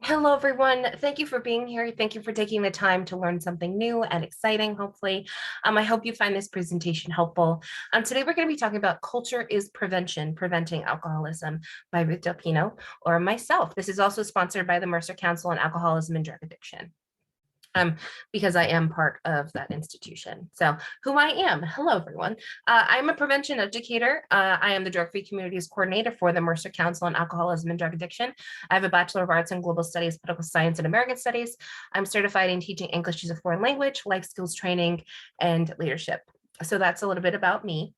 Hello, everyone. Thank you for being here. Thank you for taking the time to learn something new and exciting, hopefully. I hope you find this presentation helpful. Today, we're going to be talking about Culture is Prevention, Preventing Alcoholism by Ruth Del Pino, or myself. This is also sponsored by the Mercer Council on Alcoholism and Drug Addiction. Because I am part of that institution. So who I am, hello everyone. I'm a prevention educator. I am the drug-free communities coordinator for the Mercer Council on Alcoholism and Drug Addiction. I have a Bachelor of Arts in Global Studies, Political Science, and American Studies. I'm certified in teaching English as a foreign language, life skills training, and leadership. So that's a little bit about me.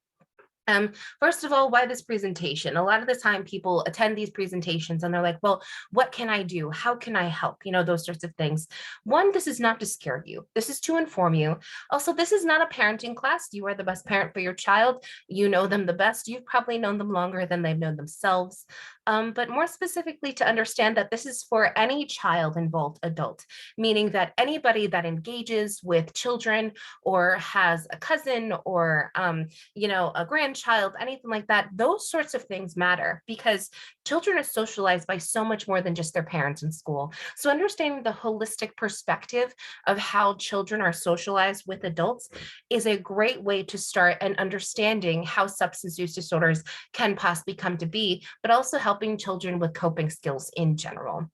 First of all, why this presentation? A lot of the time people attend these presentations and they're like, well, what can I do? How can I help? Those sorts of things. One, this is not to scare you. This is to inform you. Also, this is not a parenting class. You are the best parent for your child. You know them the best. You've probably known them longer than they've known themselves. But more specifically to understand that this is for any child involved adult, meaning that anybody that engages with children or has a cousin or, a grandchild, anything like that, those sorts of things matter because children are socialized by so much more than just their parents in school. So understanding the holistic perspective of how children are socialized with adults is a great way to start and understanding how substance use disorders can possibly come to be, but also helping children with coping skills in general.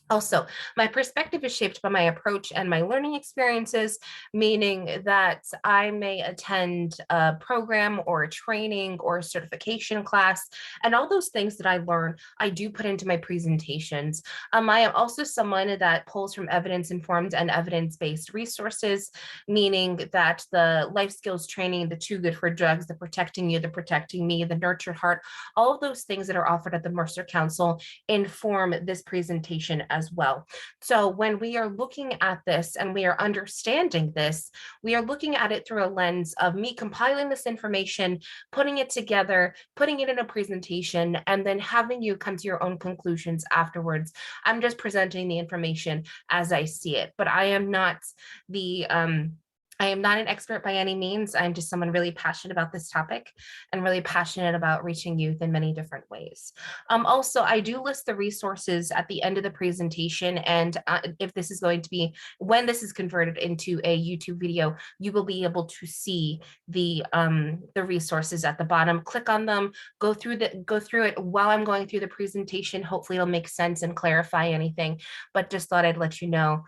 Also, my perspective is shaped by my approach and my learning experiences, meaning that I may attend a program or a training or a certification class, and all those things that I learn, I do put into my presentations. I am also someone that pulls from evidence-informed and evidence-based resources, meaning that the life skills training, the Too Good for Drugs, the Protecting You, the Protecting Me, the Nurtured Heart, all of those things that are offered at the Mercer Council inform this presentation as well. So when we are looking at this and we are understanding this, we are looking at it through a lens of me compiling this information, putting it together, putting it in a presentation, and then having you come to your own conclusions afterwards. I'm just presenting the information as I see it, but I am not an expert by any means. I'm just someone really passionate about this topic and really passionate about reaching youth in many different ways. Also, I do list the resources at the end of the presentation, and if this is going to be, when this is converted into a YouTube video, you will be able to see the resources at the bottom. Click on them, go through it while I'm going through the presentation. Hopefully it'll make sense and clarify anything, but just thought I'd let you know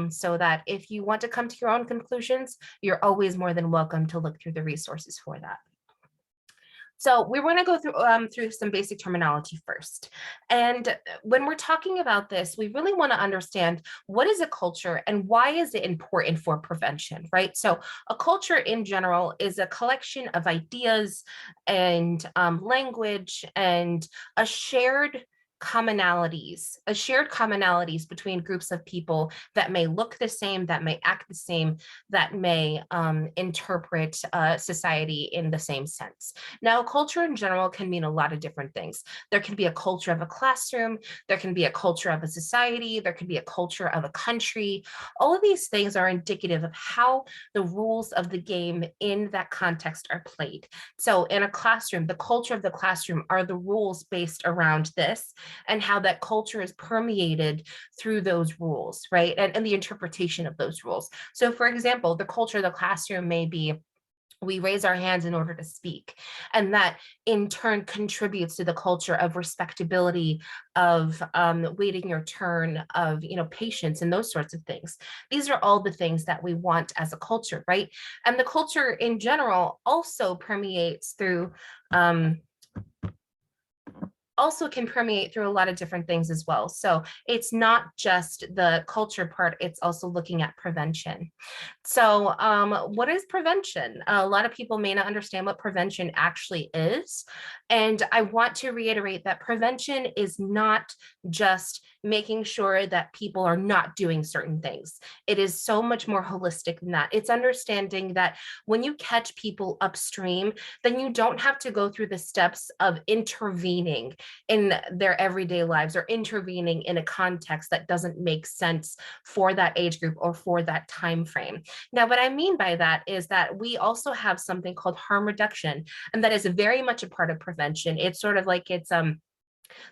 so that if you want to come to your own conclusions, you're always more than welcome to look through the resources for that. So we want to go through some basic terminology first. And when we're talking about this, we really want to understand what is a culture and why is it important for prevention, right? So a culture in general is a collection of ideas and language and a shared commonalities between groups of people that may look the same, that may act the same, that may interpret society in the same sense. Now, culture in general can mean a lot of different things. There can be a culture of a classroom, there can be a culture of a society, there can be a culture of a country. All of these things are indicative of how the rules of the game in that context are played. So in a classroom, the culture of the classroom are the rules based around this, and how that culture is permeated through those rules, right? And the interpretation of those rules. So for example, the culture of the classroom may be we raise our hands in order to speak. And that in turn contributes to the culture of respectability, of waiting your turn, of patience and those sorts of things. These are all the things that we want as a culture, right? And the culture in general also permeates through can permeate through a lot of different things as well. So it's not just the culture part, it's also looking at prevention. So what is prevention? A lot of people may not understand what prevention actually is. And I want to reiterate that prevention is not just making sure that people are not doing certain things. It is so much more holistic than that. It's understanding that when you catch people upstream, then you don't have to go through the steps of intervening in their everyday lives or intervening in a context that doesn't make sense for that age group or for that time frame. Now, what I mean by that is that we also have something called harm reduction, and that is very much a part of prevention. It's sort of like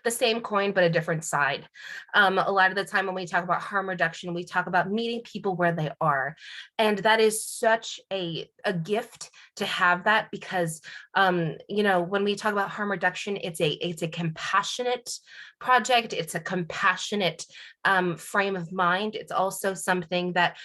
The same coin, but a different side. A lot of the time when we talk about harm reduction, we talk about meeting people where they are. And that is such a gift to have that because, when we talk about harm reduction, it's a compassionate project. It's a compassionate frame of mind. It's also something that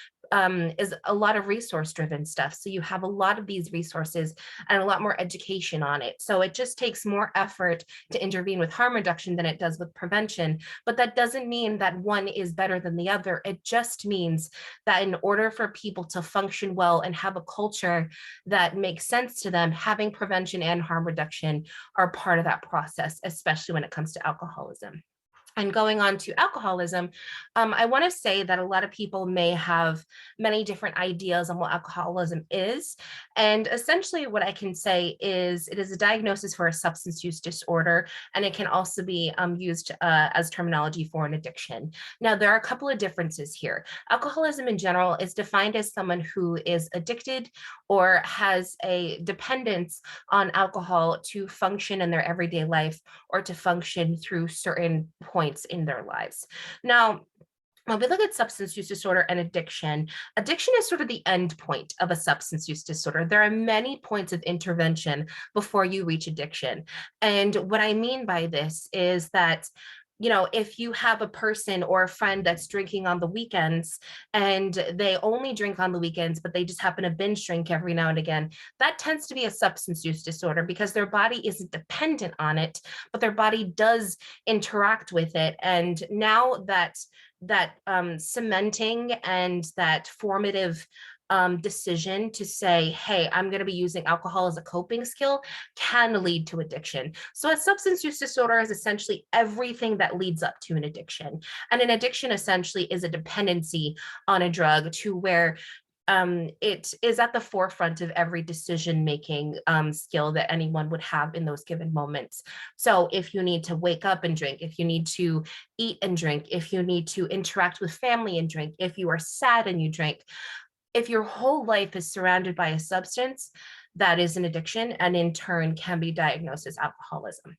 is a lot of resource driven stuff. So you have a lot of these resources and a lot more education on it. So it just takes more effort to intervene with harm reduction than it does with prevention. But that doesn't mean that one is better than the other. It just means that in order for people to function well and have a culture that makes sense to them, having prevention and harm reduction are part of that process, especially when it comes to alcoholism. And going on to alcoholism, I want to say that a lot of people may have many different ideas on what alcoholism is. And essentially, what I can say is it is a diagnosis for a substance use disorder, and it can also be used as terminology for an addiction. Now, there are a couple of differences here. Alcoholism in general is defined as someone who is addicted or has a dependence on alcohol to function in their everyday life or to function through certain points in their lives. Now, when we look at substance use disorder and addiction, addiction is sort of the end point of a substance use disorder. There are many points of intervention before you reach addiction. And what I mean by this is that if you have a person or a friend that's drinking on the weekends and they only drink on the weekends, but they just happen to binge drink every now and again, that tends to be a substance use disorder because their body isn't dependent on it, but their body does interact with it. And now that cementing and that formative decision to say, hey, I'm going to be using alcohol as a coping skill can lead to addiction. So a substance use disorder is essentially everything that leads up to an addiction. And an addiction essentially is a dependency on a drug to where it is at the forefront of every decision-making skill that anyone would have in those given moments. So if you need to wake up and drink, if you need to eat and drink, if you need to interact with family and drink, if you are sad and you drink, if your whole life is surrounded by a substance, that is an addiction and in turn can be diagnosed as alcoholism.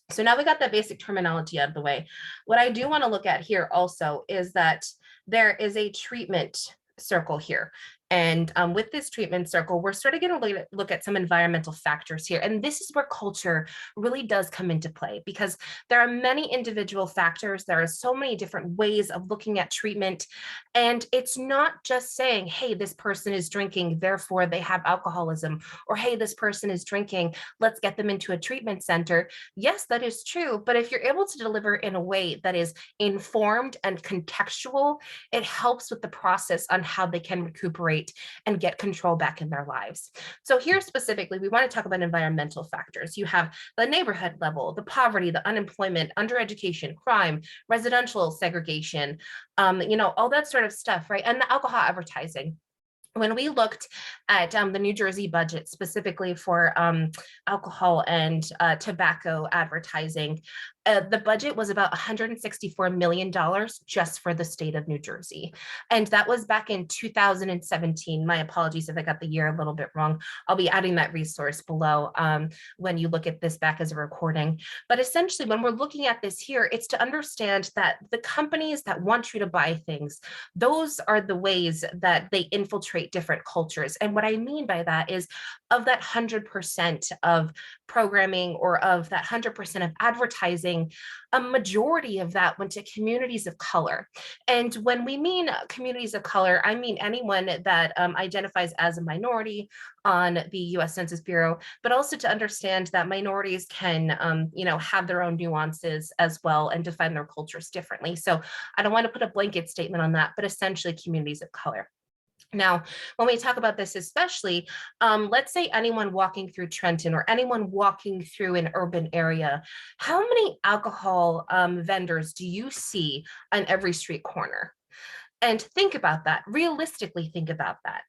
So now we got that basic terminology out of the way. What I do want to look at here also is that there is a treatment circle here. And with this treatment circle, we're sort of going to look at some environmental factors here. And this is where culture really does come into play because there are many individual factors. There are so many different ways of looking at treatment. And it's not just saying, hey, this person is drinking, therefore they have alcoholism, or hey, this person is drinking, let's get them into a treatment center. Yes, that is true. But if you're able to deliver in a way that is informed and contextual, it helps with the process on how they can recuperate and get control back in their lives. So here specifically, we want to talk about environmental factors. You have the neighborhood level, the poverty, the unemployment, undereducation, crime, residential segregation, all that sort of stuff, right? And the alcohol advertising. When we looked at the New Jersey budget specifically for alcohol and tobacco advertising, the budget was about $164 million just for the state of New Jersey. And that was back in 2017. My apologies if I got the year a little bit wrong. I'll be adding that resource below when you look at this back as a recording. But essentially, when we're looking at this here, it's to understand that the companies that want you to buy things, those are the ways that they infiltrate different cultures. And what I mean by that is of that 100% of programming or of that 100% of advertising, a majority of that went to communities of color. And when we mean communities of color, I mean anyone that identifies as a minority on the US Census Bureau, but also to understand that minorities can, have their own nuances as well and define their cultures differently. So I don't want to put a blanket statement on that, but essentially communities of color. Now, when we talk about this, especially, let's say anyone walking through Trenton or anyone walking through an urban area, how many alcohol vendors do you see on every street corner? And think about that, realistically think about that.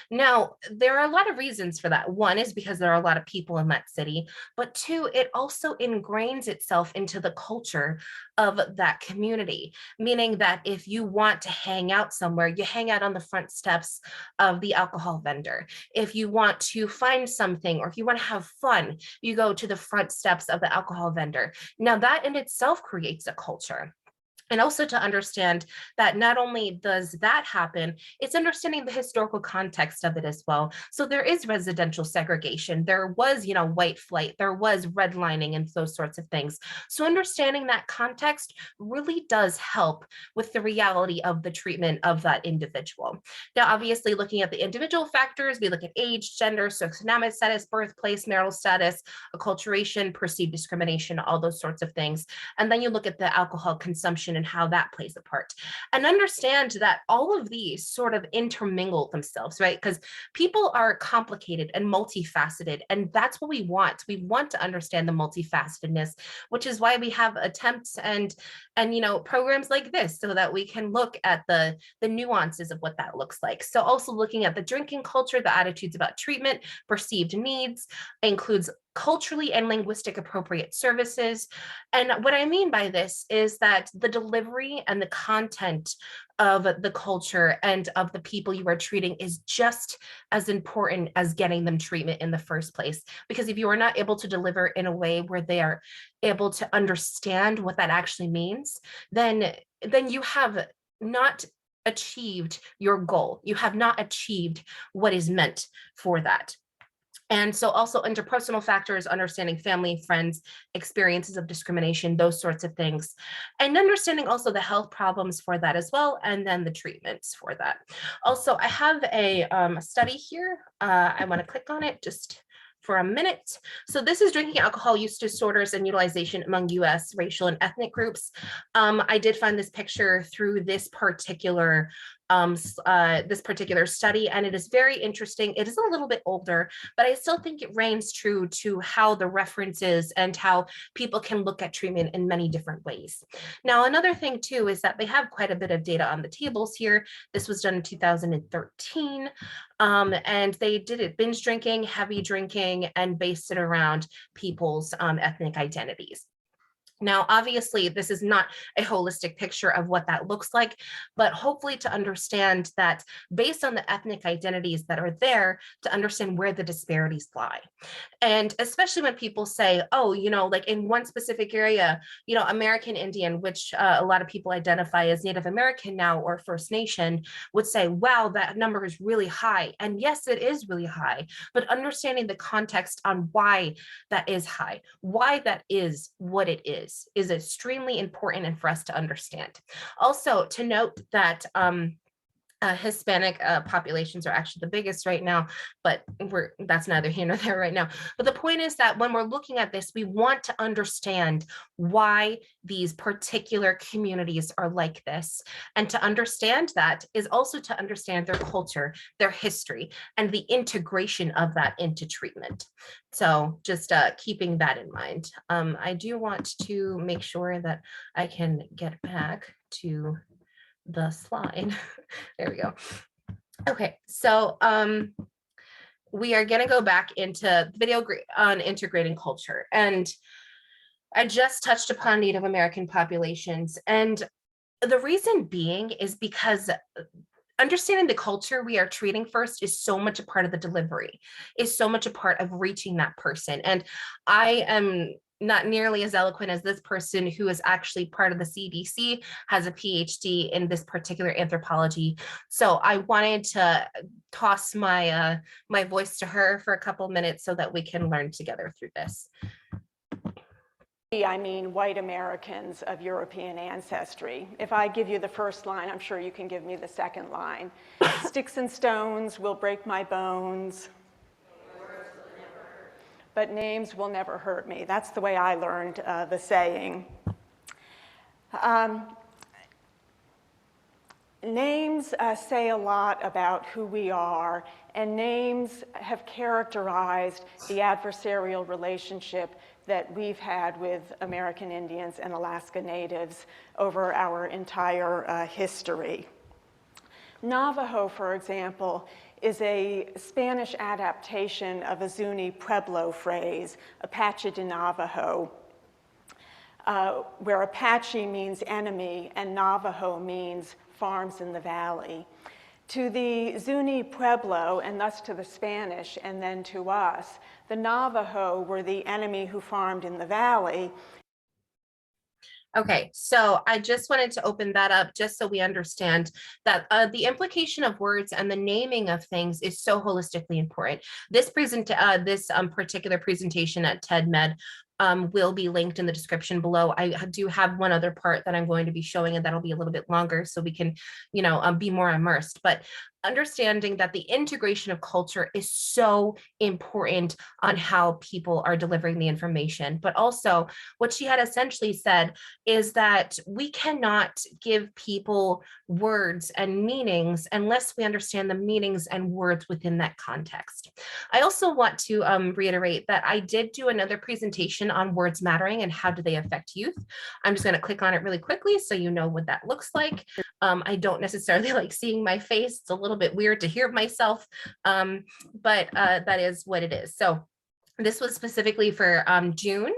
Now, there are a lot of reasons for that. One is because there are a lot of people in that city, but two, it also ingrains itself into the culture of that community, meaning that if you want to hang out somewhere, you hang out on the front steps of the alcohol vendor. If you want to find something or if you want to have fun, you go to the front steps of the alcohol vendor. Now, that in itself creates a culture. And also to understand that not only does that happen, it's understanding the historical context of it as well. So there is residential segregation. There was, white flight, there was redlining and those sorts of things. So understanding that context really does help with the reality of the treatment of that individual. Now, obviously, looking at the individual factors, we look at age, gender, socioeconomic status, birthplace, marital status, acculturation, perceived discrimination, all those sorts of things. And then you look at the alcohol consumption and how that plays a part, and understand that all of these sort of intermingle themselves, right? Because people are complicated and multifaceted, and that's what we want. We want to understand the multifacetedness, which is why we have attempts and programs like this, so that we can look at the nuances of what that looks like. So also looking at the drinking culture, the attitudes about treatment, perceived needs, includes culturally and linguistic appropriate services. And what I mean by this is that the delivery and the content of the culture and of the people you are treating is just as important as getting them treatment in the first place. Because if you are not able to deliver in a way where they are able to understand what that actually means, then you have not achieved your goal. You have not achieved what is meant for that. And so also interpersonal factors, understanding family, friends, experiences of discrimination, those sorts of things, and understanding also the health problems for that as well, and then the treatments for that. Also, I have a study here. I want to click on it just for a minute. So this is drinking alcohol use disorders and utilization among U.S. racial and ethnic groups. I did find this picture through this particular study, and it is very interesting. It is a little bit older, but I still think it reigns true to how the references and how people can look at treatment in many different ways. Now, another thing too is that they have quite a bit of data on the tables here. This was done in 2013, and they did it binge drinking, heavy drinking, and based it around people's ethnic identities. Now, obviously, this is not a holistic picture of what that looks like, but hopefully to understand that based on the ethnic identities that are there, to understand where the disparities lie. And especially when people say, oh, like in one specific area, American Indian, which a lot of people identify as Native American now or First Nation, would say, wow, that number is really high. And yes, it is really high, but understanding the context on why that is high, why that is what it is extremely important and for us to understand. Also to note that Hispanic populations are actually the biggest right now, but that's neither here nor there right now. But the point is that when we're looking at this, we want to understand why these particular communities are like this. And to understand that is also to understand their culture, their history, and the integration of that into treatment. So just keeping that in mind. I do want to make sure that I can get back to the slide. There we go. Okay, so we are going to go back into the video on integrating culture. And I just touched upon Native American populations. And the reason being is because understanding the culture we are treating first is so much a part of the delivery, is so much a part of reaching that person. And I am not nearly as eloquent as this person who is actually part of the CDC, has a PhD in this particular anthropology. So I wanted to toss my my voice to her for a couple minutes so that we can learn together through this. I mean white Americans of European ancestry. If I give you the first line, I'm sure you can give me the second line. Sticks and stones will break my bones, but names will never hurt me. That's the way I learned the saying. Names say a lot about who we are, and names have characterized the adversarial relationship that we've had with American Indians and Alaska Natives over our entire history. Navajo, for example, is a Spanish adaptation of a Zuni Pueblo phrase, Apache de Navajo, where Apache means enemy and Navajo means farms in the valley. To the Zuni Pueblo, and thus to the Spanish, and then to us, the Navajo were the enemy who farmed in the valley. Okay, so I just wanted to open that up just so we understand that the implication of words and the naming of things is so holistically important. This particular presentation at TED-Med will be linked in the description below. I do have one other part that I'm going to be showing, and that'll be a little bit longer so we can, be more immersed. But understanding that the integration of culture is so important on how people are delivering the information. But also what she had essentially said is that we cannot give people words and meanings unless we understand the meanings and words within that context. I also want to reiterate that I did do another presentation on words mattering and how do they affect youth. I'm just going to click on it really quickly so you know what that looks like. I don't necessarily like seeing my face. It's a little bit weird to hear myself, but that is what it is. So this was specifically for June.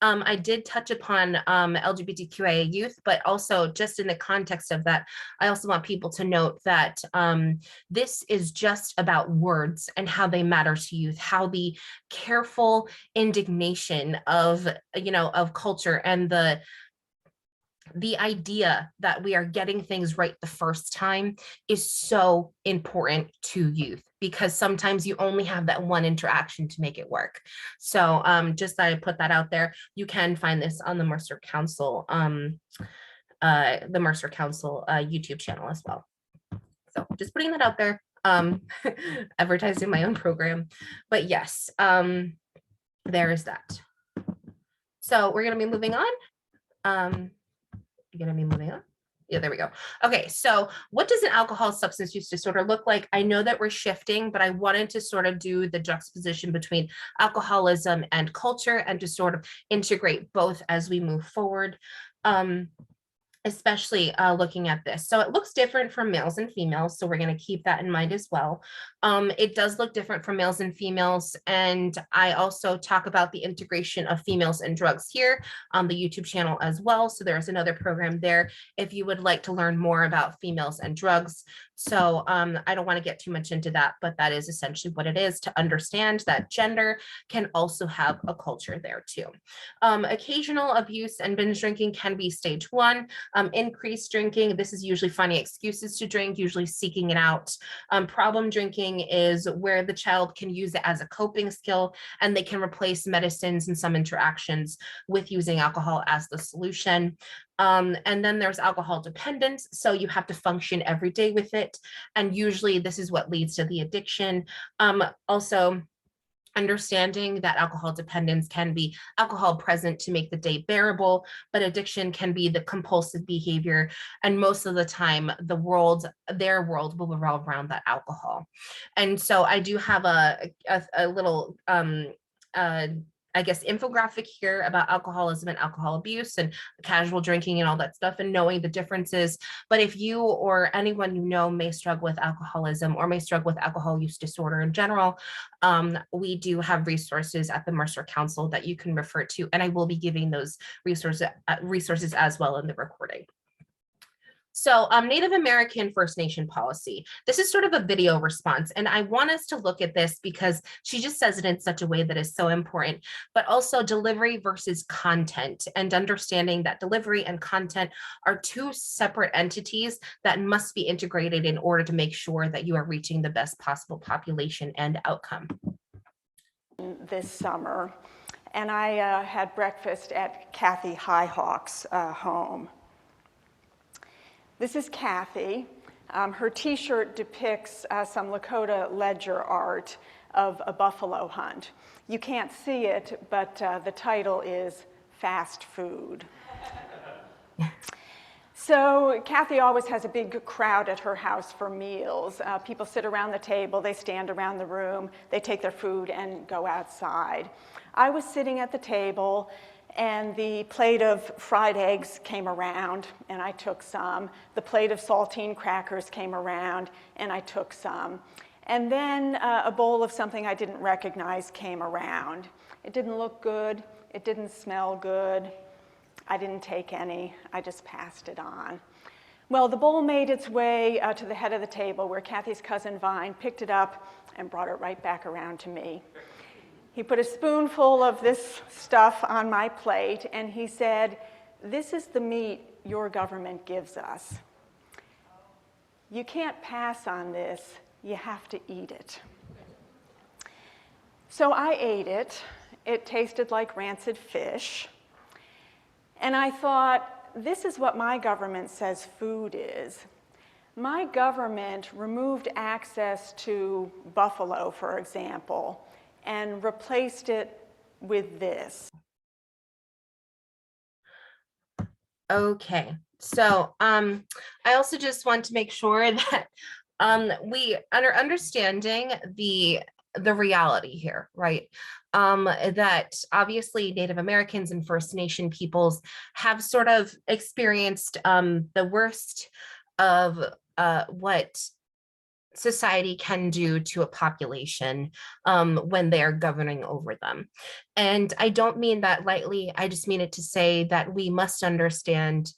I did touch upon LGBTQIA youth, but also just in the context of that, I also want people to note that this is just about words and how they matter to youth, how the careful indignation of, of culture and the idea that we are getting things right the first time is so important to youth, because sometimes you only have that one interaction to make it work. So just that I put that out there. You can find this on the Mercer Council, YouTube channel as well. So just putting that out there, advertising my own program. But yes, there is that. So we're going to be moving on. You're going to be moving on. Yeah, there we go. Okay, so what does an alcohol substance use disorder look like? I know that we're shifting, but I wanted to sort of do the juxtaposition between alcoholism and culture and to sort of integrate both as we move forward. Especially looking at this. So it looks different from males and females. So we're going to keep that in mind as well. It does look different from males and females. And I also talk about the integration of females and drugs here on the YouTube channel as well. So there's another program there if you would like to learn more about females and drugs. So I don't want to get too much into that, but that is essentially what it is, to understand that gender can also have a culture there too. Occasional abuse and binge drinking can be stage 1. Increased drinking, this is usually finding excuses to drink, usually seeking it out. Problem drinking is where the child can use it as a coping skill, and they can replace medicines and some interactions with using alcohol as the solution. And then there's alcohol dependence. So you have to function every day with it. And usually this is what leads to the addiction. Also, understanding that alcohol dependence can be alcohol present to make the day bearable, but addiction can be the compulsive behavior. And most of the time, their world will revolve around that alcohol. And so I do have a little, I guess, infographic here about alcoholism and alcohol abuse and casual drinking and all that stuff, and knowing the differences. But if you or anyone you know may struggle with alcoholism or may struggle with alcohol use disorder in general, we do have resources at the Mercer Council that you can refer to, and I will be giving those resources as well in the recording. So Native American First Nation policy. This is sort of a video response, and I want us to look at this because she just says it in such a way that is so important, but also delivery versus content, and understanding that delivery and content are two separate entities that must be integrated in order to make sure that you are reaching the best possible population and outcome. This summer, and I had breakfast at Kathy Highhawk's home. This is Kathy. Her t-shirt depicts some Lakota ledger art of a buffalo hunt. You can't see it, but the title is Fast Food. So Kathy always has a big crowd at her house for meals. People sit around the table, they stand around the room, they take their food and go outside. I was sitting at the table, and the plate of fried eggs came around, and I took some. The plate of saltine crackers came around, and I took some. And then a bowl of something I didn't recognize came around. It didn't look good. It didn't smell good. I didn't take any. I just passed it on. Well, the bowl made its way to the head of the table where Kathy's cousin Vine picked it up and brought it right back around to me. He put a spoonful of this stuff on my plate, and he said, "This is the meat your government gives us. You can't pass on this. You have to eat it." So I ate it. It tasted like rancid fish. And I thought, this is what my government says food is. My government removed access to buffalo, for example, and replaced it with this. Okay, so I also just want to make sure that we are understanding the reality here, right? That obviously Native Americans and First Nation peoples have sort of experienced the worst of what society can do to a population when they are governing over them. And I don't mean that lightly. I just mean it to say that we must understand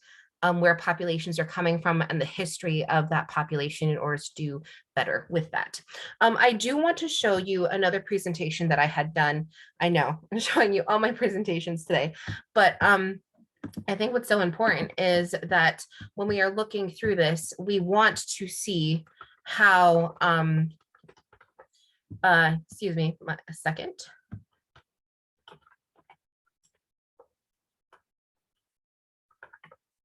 where populations are coming from and the history of that population in order to do better with that. I do want to show you another presentation that I had done. I know I'm showing you all my presentations today, but I think what's so important is that when we are looking through this, we want to see how, excuse me, a second.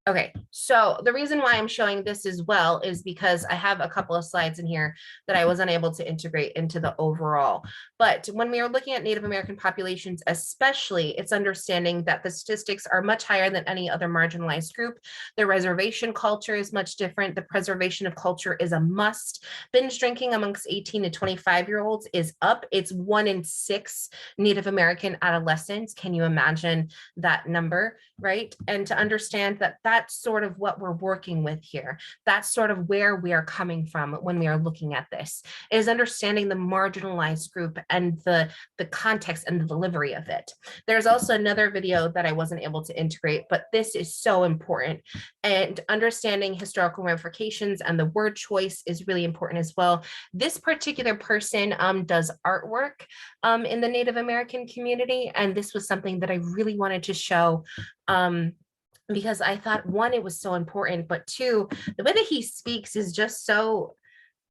Okay, so the reason why I'm showing this as well is because I have a couple of slides in here that I was unable to integrate into the overall. But when we are looking at Native American populations, especially, it's understanding that the statistics are much higher than any other marginalized group. The reservation culture is much different. The preservation of culture is a must. Binge drinking amongst 18 to 25-year-olds is up. It's 1 in 6 Native American adolescents. Can you imagine that number, right? And to understand that that's sort of what we're working with here. That's sort of where we are coming from when we are looking at this, is understanding the marginalized group and the context and the delivery of it. There's also another video that I wasn't able to integrate, but this is so important. And understanding historical ramifications and the word choice is really important as well. This particular person does artwork in the Native American community, and this was something that I really wanted to show because I thought, one, it was so important, but two, the way that he speaks is just so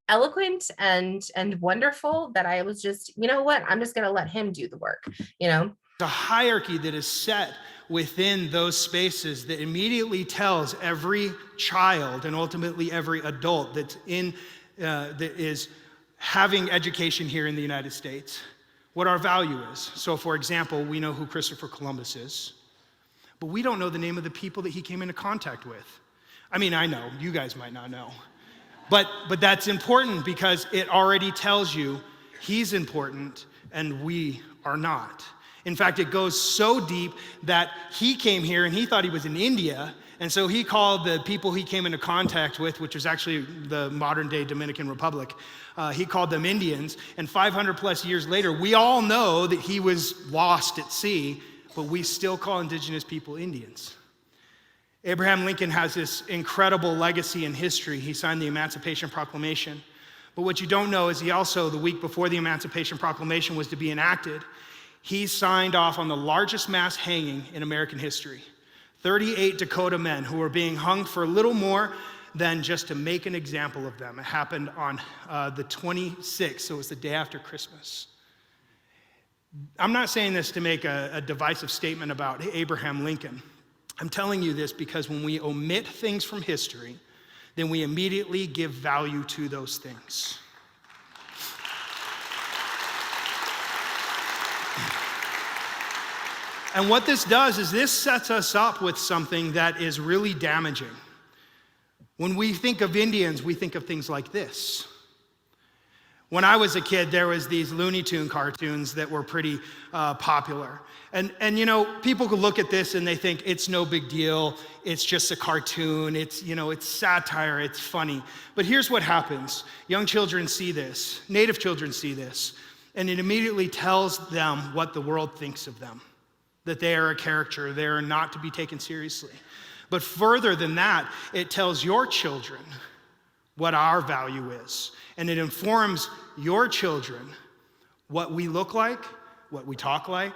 eloquent and wonderful that I was just, you know what, I'm just going to let him do the work, you know? The hierarchy that is set within those spaces that immediately tells every child and ultimately every adult that is having education here in the United States what our value is. So for example, we know who Christopher Columbus is, but we don't know the name of the people that he came into contact with. I mean, I know, you guys might not know. But that's important because it already tells you he's important and we are not. In fact, it goes so deep that he came here and he thought he was in India, and so he called the people he came into contact with, which was actually the modern day Dominican Republic, he called them Indians, and 500 plus years later, we all know that he was lost at sea, but we still call indigenous people Indians. Abraham Lincoln has this incredible legacy in history. He signed the Emancipation Proclamation. But what you don't know is he also, the week before the Emancipation Proclamation was to be enacted, he signed off on the largest mass hanging in American history. 38 Dakota men who were being hung for a little more than just to make an example of them. It happened on the 26th, so it was the day after Christmas. I'm not saying this to make a divisive statement about Abraham Lincoln. I'm telling you this because when we omit things from history, then we immediately give value to those things. And what this does is this sets us up with something that is really damaging. When we think of Indians, we think of things like this. When I was a kid, there was these Looney Tune cartoons that were pretty popular. And you know, people could look at this and they think it's no big deal. It's just a cartoon. It's, you know, it's satire. It's funny. But here's what happens. Young children see this. Native children see this. And it immediately tells them what the world thinks of them, that they are a caricature. They are not to be taken seriously. But further than that, it tells your children what our value is. And it informs your children what we look like, what we talk like,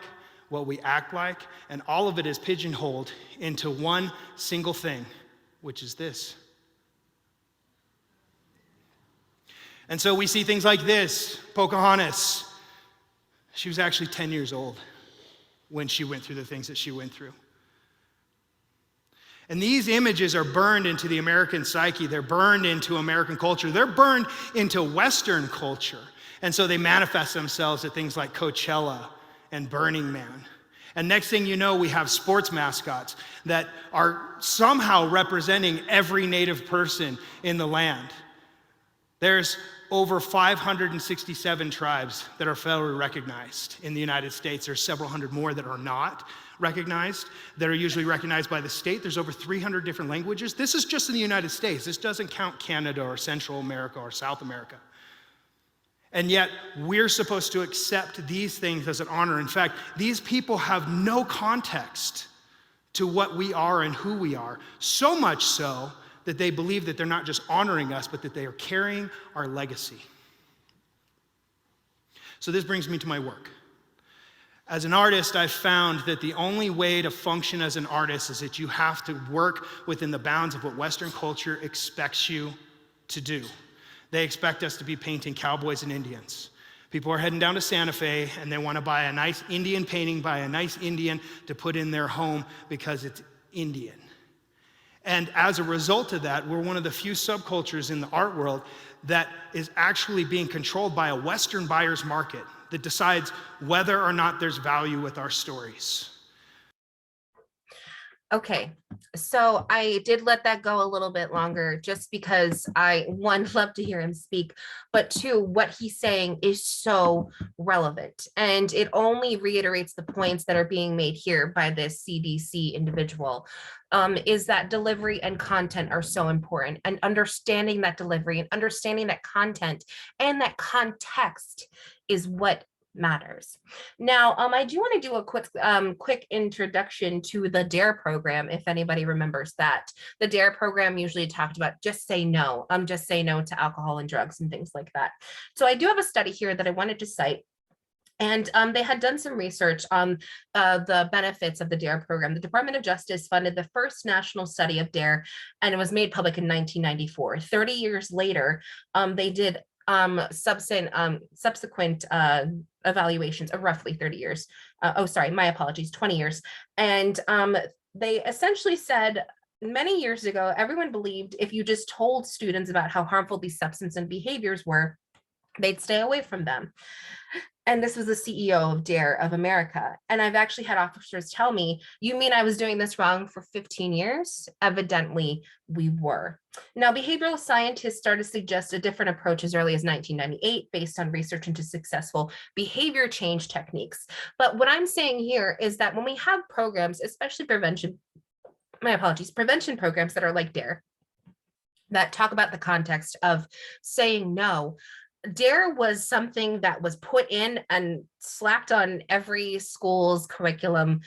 what we act like, and all of it is pigeonholed into one single thing, which is this. And so we see things like this. Pocahontas, she was actually 10 years old when she went through the things that she went through. And these images are burned into the American psyche. They're burned into American culture. They're burned into Western culture. And so they manifest themselves at things like Coachella and Burning Man. And next thing you know, we have sports mascots that are somehow representing every Native person in the land. There's over 567 tribes that are federally recognized in the United States. There's several hundred more that are not recognized, that are usually recognized by the state. There's over 300 different languages. This is just in the United States. This doesn't count Canada or Central America or South America. And yet, we're supposed to accept these things as an honor. In fact, these people have no context to what we are and who we are, so much so that they believe that they're not just honoring us, but that they are carrying our legacy. So this brings me to my work. As an artist, I've found that the only way to function as an artist is that you have to work within the bounds of what Western culture expects you to do. They expect us to be painting cowboys and Indians. People are heading down to Santa Fe and they want to buy a nice Indian painting by a nice Indian to put in their home because it's Indian. And as a result of that, we're one of the few subcultures in the art world that is actually being controlled by a Western buyer's market that decides whether or not there's value with our stories. Okay, so I did let that go a little bit longer just because I, one, love to hear him speak, but two, what he's saying is so relevant. And it only reiterates the points that are being made here by this CDC individual, is that delivery and content are so important. And understanding that delivery and understanding that content and that context is what matters. Now, I do want to do a quick introduction to the DARE program, if anybody remembers that. The DARE program usually talked about just say no to alcohol and drugs and things like that. So I do have a study here that I wanted to cite. And they had done some research on the benefits of the DARE program. The Department of Justice funded the first national study of DARE, and it was made public in 1994. 30 years later, they did subsequent evaluations of roughly 30 years. My apologies, 20 years. And they essentially said many years ago, everyone believed if you just told students about how harmful these substances and behaviors were, they'd stay away from them. And this was the CEO of DARE of America. And I've actually had officers tell me, you mean I was doing this wrong for 15 years? Evidently, we were. Now, behavioral scientists started to suggest a different approach as early as 1998 based on research into successful behavior change techniques. But what I'm saying here is that when we have programs, especially prevention programs that are like DARE, that talk about the context of saying no, DARE was something that was put in and slapped on every school's curriculum,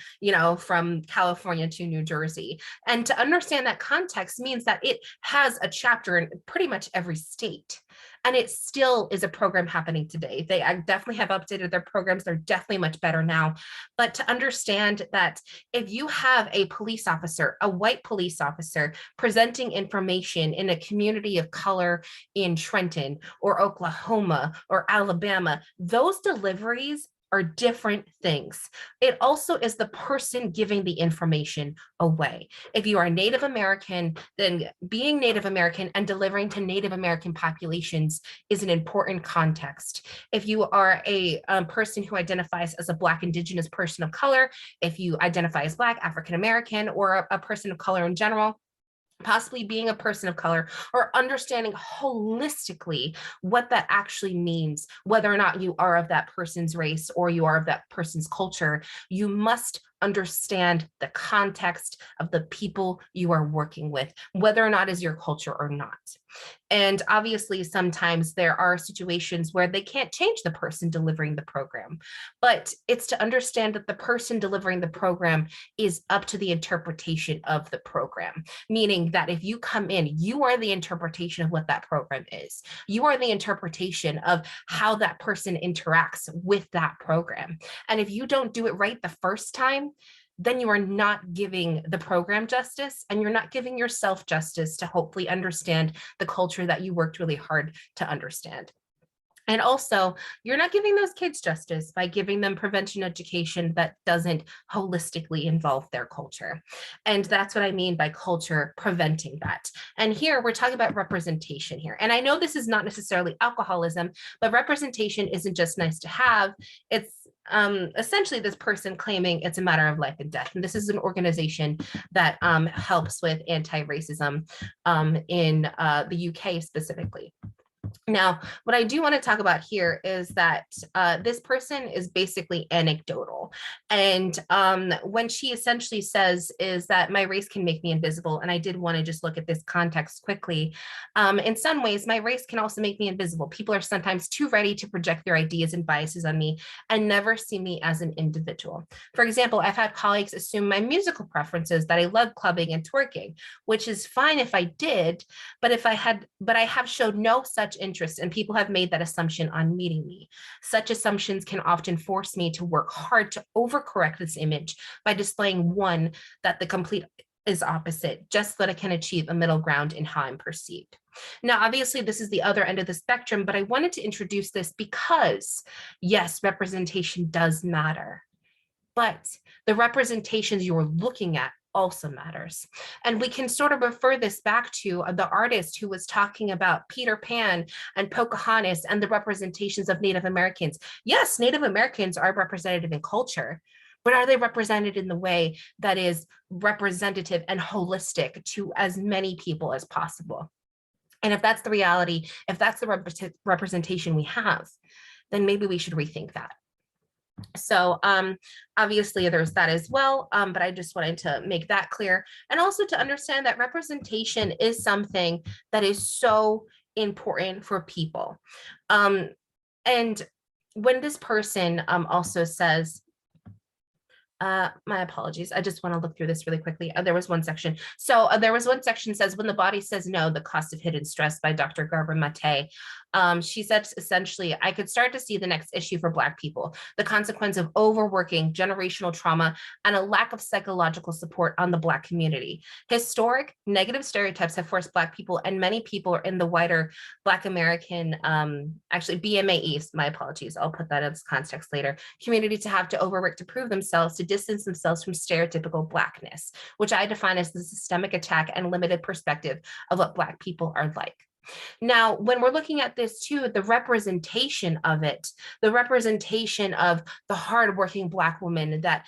from California to New Jersey. And to understand that context means that it has a chapter in pretty much every state. And it still is a program happening today. They definitely have updated their programs. They're definitely much better now. But to understand that if you have a police officer, a white police officer, presenting information in a community of color in Trenton or Oklahoma or Alabama, those deliveries are different things. It also is the person giving the information away. If you are Native American, then being Native American and delivering to Native American populations is an important context. If you are a person who identifies as a Black Indigenous person of color, if you identify as Black, African American, or a person of color in general, possibly being a person of color, or understanding holistically what that actually means, whether or not you are of that person's race or you are of that person's culture. You must understand the context of the people you are working with, whether or not is your culture or not. And obviously, sometimes there are situations where they can't change the person delivering the program, but it's to understand that the person delivering the program is up to the interpretation of the program, meaning that if you come in, you are the interpretation of what that program is. You are the interpretation of how that person interacts with that program. And if you don't do it right the first time, then you are not giving the program justice, and you're not giving yourself justice to hopefully understand the culture that you worked really hard to understand. And also, you're not giving those kids justice by giving them prevention education that doesn't holistically involve their culture. And that's what I mean by culture preventing that. And here we're talking about representation here. And I know this is not necessarily alcoholism, but representation isn't just nice to have. It's essentially this person claiming it's a matter of life and death. And this is an organization that helps with anti-racism in the UK specifically. Now, what I do want to talk about here is that this person is basically anecdotal. And when she essentially says is that my race can make me invisible, and I did want to just look at this context quickly. In some ways, my race can also make me invisible. People are sometimes too ready to project their ideas and biases on me and never see me as an individual. For example, I've had colleagues assume my musical preferences, that I love clubbing and twerking, which is fine if I did, but I have showed no such interest, and people have made that assumption on meeting me. Such assumptions can often force me to work hard to overcorrect this image by displaying one that the complete is opposite, just so that I can achieve a middle ground in how I'm perceived. Now, obviously, this is the other end of the spectrum, but I wanted to introduce this because, yes, representation does matter, but the representations you're looking at also matters. And we can sort of refer this back to the artist who was talking about Peter Pan and Pocahontas and the representations of Native Americans. Yes, Native Americans are representative in culture, but are they represented in the way that is representative and holistic to as many people as possible? And if that's the reality, if that's the representation we have, then maybe we should rethink that. So obviously there's that as well, but I just wanted to make that clear, and also to understand that representation is something that is so important for people. And when this person also says, my apologies, I just want to look through this really quickly. There was one section. So there was one section says, when the body says no, the cost of hidden stress, by Dr. Garber Mate. She said essentially, I could start to see the next issue for Black people, the consequence of overworking, generational trauma, and a lack of psychological support on the Black community. Historic negative stereotypes have forced Black people and many people in the wider Black American, actually BMAE, my apologies, I'll put that in context later, community to have to overwork to prove themselves, to distance themselves from stereotypical Blackness, which I define as the systemic attack and limited perspective of what Black people are like. Now, when we're looking at this too, the representation of it, the representation of the hardworking Black woman that,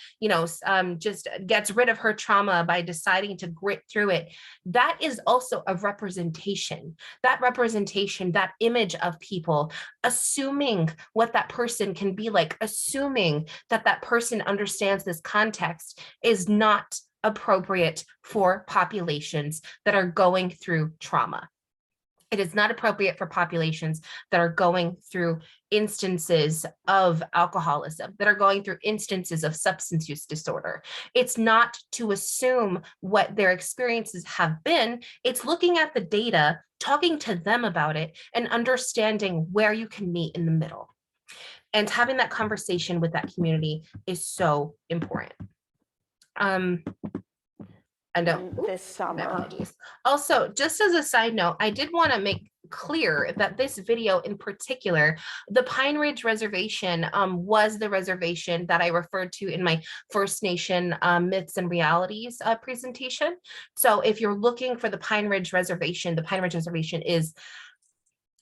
just gets rid of her trauma by deciding to grit through it, that is also a representation. That representation, that image of people, assuming what that person can be like, assuming that that person understands this context, is not appropriate for populations that are going through trauma. It is not appropriate for populations that are going through instances of alcoholism, that are going through instances of substance use disorder. It's not to assume what their experiences have been. It's looking at the data, talking to them about it, and understanding where you can meet in the middle. And having that conversation with that community is so important. This summer. Also, just as a side note, I did want to make clear that this video in particular, the Pine Ridge Reservation, was the reservation that I referred to in my First Nation Myths and Realities presentation. So if you're looking for the Pine Ridge Reservation is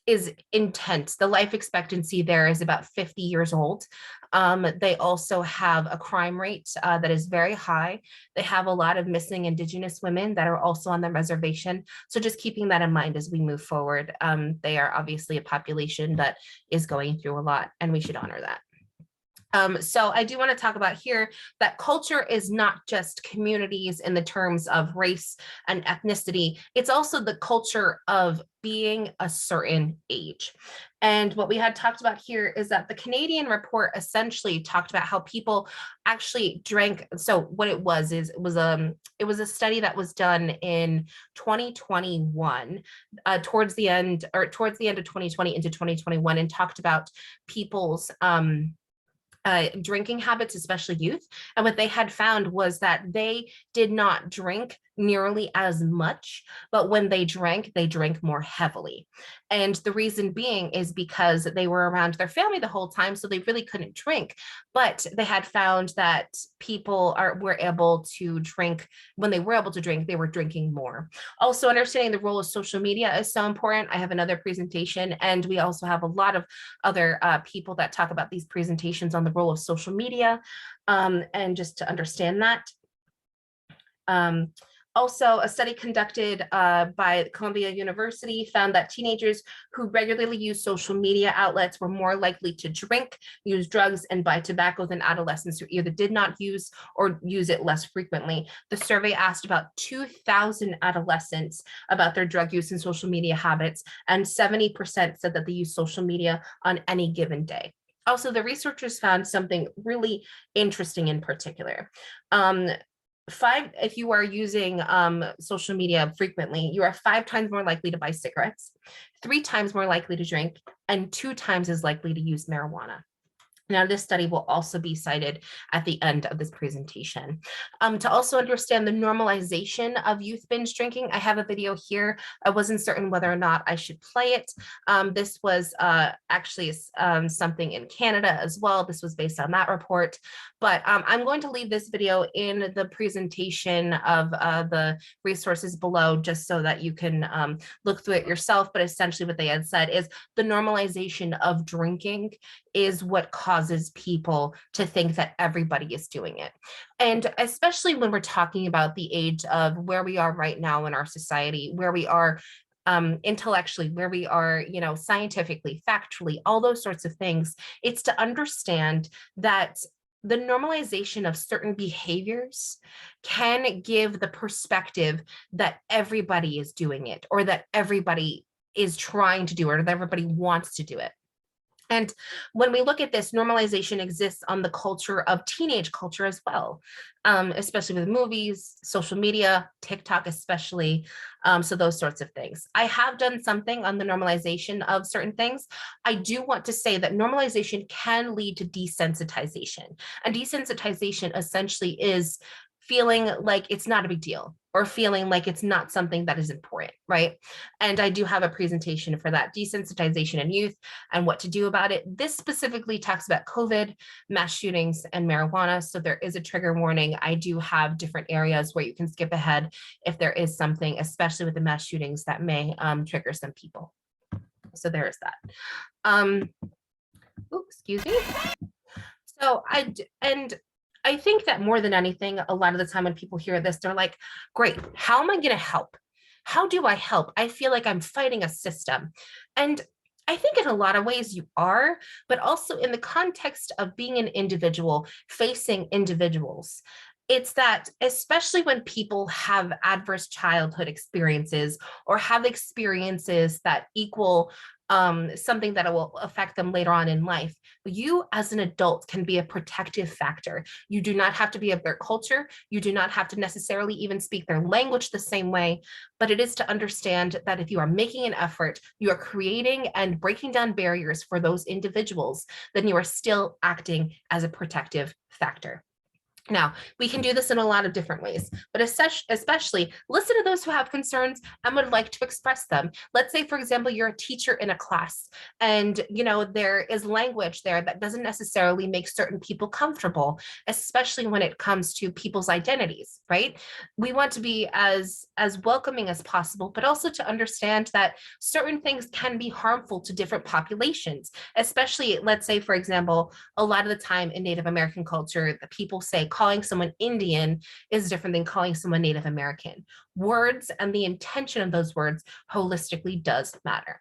is intense. The life expectancy there is about 50 years old. They also have a crime rate that is very high. They have a lot of missing Indigenous women that are also on the reservation. So just keeping that in mind as we move forward. They are obviously a population that is going through a lot, and we should honor that. So I do want to talk about here that culture is not just communities in the terms of race and ethnicity. It's also the culture of being a certain age. And what we had talked about here is that the Canadian report essentially talked about how people actually drank. So what it was is it was a study that was done in 2021, towards the end of 2020 into 2021, and talked about people's drinking habits, especially youth. And what they had found was that they did not drink nearly as much, but when they drank more heavily. And the reason being is because they were around their family the whole time, so they really couldn't drink. But they had found that people were able to drink. When they were able to drink, they were drinking more. Also, understanding the role of social media is so important. I have another presentation, and we also have a lot of other people that talk about these presentations on the role of social media, and just to understand that. Also, a study conducted by Columbia University found that teenagers who regularly use social media outlets were more likely to drink, use drugs, and buy tobacco than adolescents who either did not use or use it less frequently. The survey asked about 2,000 adolescents about their drug use and social media habits, and 70% said that they use social media on any given day. Also, the researchers found something really interesting in particular. If you are using social media frequently, you are 5 times more likely to buy cigarettes, 3 times more likely to drink, and 2 times as likely to use marijuana. Now, this study will also be cited at the end of this presentation. To also understand the normalization of youth binge drinking, I have a video here. I wasn't certain whether or not I should play it. This was actually something in Canada as well. This was based on that report. But I'm going to leave this video in the presentation of the resources below, just so that you can look through it yourself. But essentially what they had said is the normalization of drinking is what causes people to think that everybody is doing it. And especially when we're talking about the age of where we are right now in our society, where we are intellectually, where we are, scientifically, factually, all those sorts of things, it's to understand that the normalization of certain behaviors can give the perspective that everybody is doing it, or that everybody is trying to do it, or that everybody wants to do it. And when we look at this, normalization exists on the culture of teenage culture as well, especially with movies, social media, TikTok especially, so those sorts of things. I have done something on the normalization of certain things. I do want to say that normalization can lead to desensitization. And desensitization essentially is feeling like it's not a big deal, or feeling like it's not something that is important, right? And I do have a presentation for that, desensitization in youth and what to do about it. This specifically talks about COVID, mass shootings, and marijuana. So there is a trigger warning. I do have different areas where you can skip ahead if there is something, especially with the mass shootings, that may trigger some people. So there is that. Excuse me. So I think that more than anything, a lot of the time when people hear this, they're like, great, how am I going to help? How do I help? I feel like I'm fighting a system. And I think in a lot of ways you are, but also in the context of being an individual facing individuals. It's that, especially when people have adverse childhood experiences, or have experiences that equal something that will affect them later on in life, you as an adult can be a protective factor. You do not have to be of their culture. You do not have to necessarily even speak their language the same way, but it is to understand that if you are making an effort, you are creating and breaking down barriers for those individuals, then you are still acting as a protective factor. Now, we can do this in a lot of different ways, but especially listen to those who have concerns and would like to express them. Let's say, for example, you're a teacher in a class and there is language there that doesn't necessarily make certain people comfortable, especially when it comes to people's identities, right? We want to be as welcoming as possible, but also to understand that certain things can be harmful to different populations, especially, let's say, for example, a lot of the time in Native American culture, the people say calling someone Indian is different than calling someone Native American. Words and the intention of those words holistically does matter.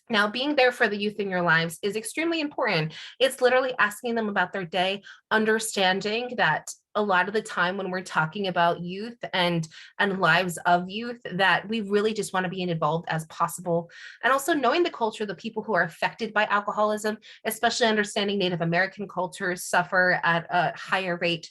Now, being there for the youth in your lives is extremely important. It's literally asking them about their day, understanding that a lot of the time when we're talking about youth and lives of youth, that we really just want to be involved as possible. And also knowing the culture of the people who are affected by alcoholism, especially understanding Native American cultures suffer at a higher rate,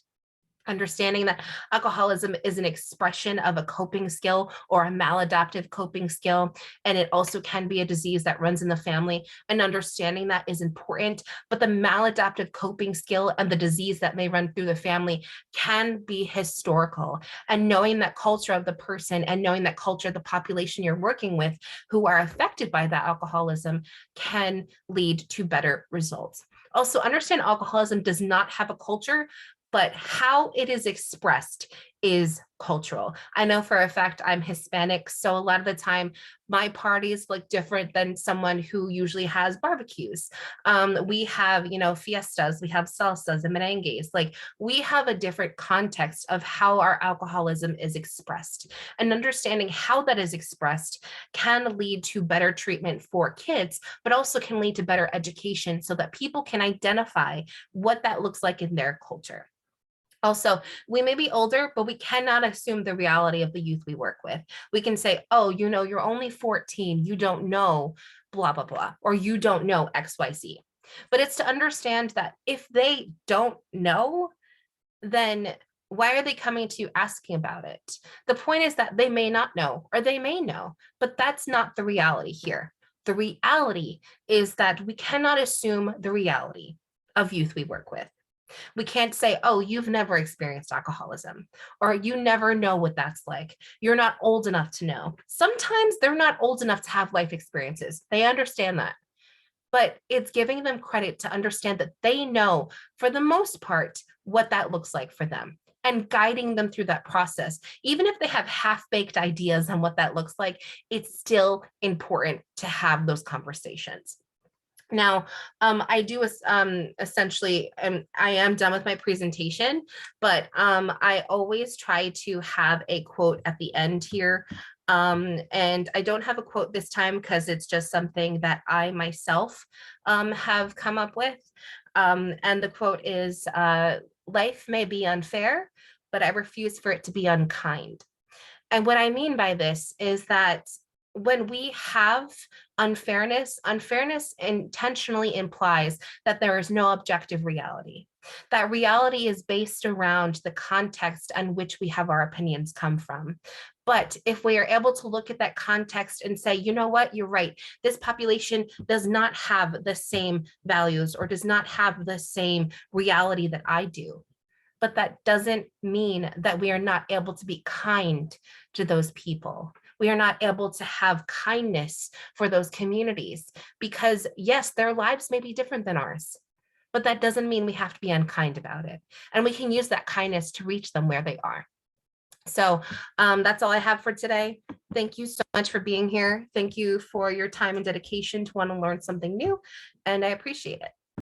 understanding that alcoholism is an expression of a coping skill or a maladaptive coping skill, and it also can be a disease that runs in the family, and understanding that is important. But the maladaptive coping skill and the disease that may run through the family can be historical, and knowing that culture of the person and knowing that culture of the population you're working with who are affected by that alcoholism can lead to better results. Also, understand alcoholism does not have a culture, but how it is expressed is cultural. I know for a fact I'm Hispanic, so a lot of the time my parties look different than someone who usually has barbecues. We have, fiestas, we have salsas and merengues. Like, we have a different context of how our alcoholism is expressed, and understanding how that is expressed can lead to better treatment for kids, but also can lead to better education so that people can identify what that looks like in their culture. Also, we may be older, but we cannot assume the reality of the youth we work with. We can say, oh, you're only 14, you don't know blah, blah, blah, or you don't know XYZ. But it's to understand that if they don't know, then why are they coming to you asking about it? The point is that they may not know, or they may know, but that's not the reality here. The reality is that we cannot assume the reality of youth we work with. We can't say, oh, you've never experienced alcoholism, or you never know what that's like. You're not old enough to know. Sometimes they're not old enough to have life experiences. They understand that. But it's giving them credit to understand that they know, for the most part, what that looks like for them, and guiding them through that process. Even if they have half-baked ideas on what that looks like, it's still important to have those conversations. Now, I do essentially, I am done with my presentation, but I always try to have a quote at the end here. And I don't have a quote this time because it's just something that I myself have come up with. And the quote is, life may be unfair, but I refuse for it to be unkind. And what I mean by this is that when we have unfairness intentionally implies that there is no objective reality. That reality is based around the context on which we have our opinions come from. But if we are able to look at that context and say, you know what, you're right, this population does not have the same values or does not have the same reality that I do. But that doesn't mean that we are not able to be kind to those people. We are not able to have kindness for those communities because, yes, their lives may be different than ours, but that doesn't mean we have to be unkind about it. And we can use that kindness to reach them where they are. So that's all I have for today. Thank you so much for being here. Thank you for your time and dedication to want to learn something new, and I appreciate it.